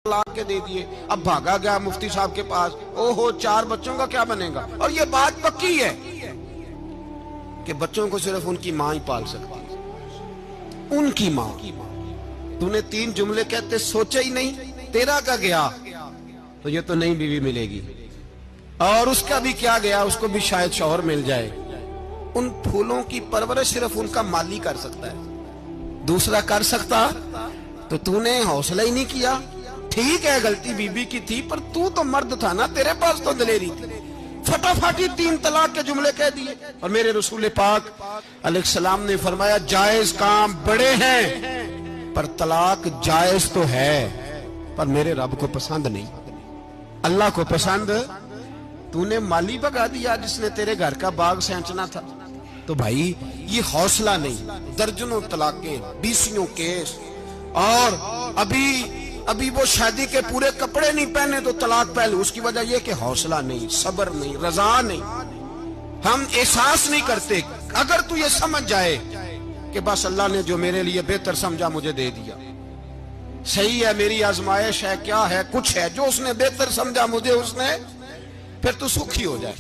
तलाक के दे दिए, अब भागा गया मुफ्ती साहब के पास, ओहो 4 बच्चों का क्या बनेगा। और ये बात पक्की है कि बच्चों को सिर्फ उनकी माँ ही पाल सकती है, उनकी माँ। तूने 3 जुमले कहते सोचा ही नहीं, तेरा का गया तो ये तो नई बीवी मिलेगी, और उसका भी क्या गया, उसको भी शायद शौहर मिल जाए। उन फूलों की परवरिश सिर्फ उनका माली कर सकता है, दूसरा कर सकता तो तूने हौसला ही नहीं किया। ठीक है गलती बीबी की थी, पर तू तो मर्द था ना, तेरे पास तो दलेरी थी। फटाफटी 3 तलाक के जुमले कह दिए। और मेरे रसूल पाक अलैहिस्सलाम ने फरमाया जायज काम बड़े हैं, पर तलाक जायज तो है, पर मेरे रब को पसंद नहीं, अल्लाह को पसंद। तूने माली भगा दिया जिसने तेरे घर का बाग सेंचना था। तो भाई ये हौसला नहीं, दर्जनों तलाके, 20 केस, और अभी वो शादी के पूरे कपड़े नहीं पहने तो तलाक पहले। उसकी वजह यह कि हौसला नहीं, सब्र नहीं, रजा नहीं, हम एहसास नहीं करते। अगर तू ये समझ जाए कि बस अल्लाह ने जो मेरे लिए बेहतर समझा मुझे दे दिया, सही है, मेरी आजमाइश है, क्या है, कुछ है जो उसने बेहतर समझा मुझे, उसने, फिर तू सुखी हो जाए।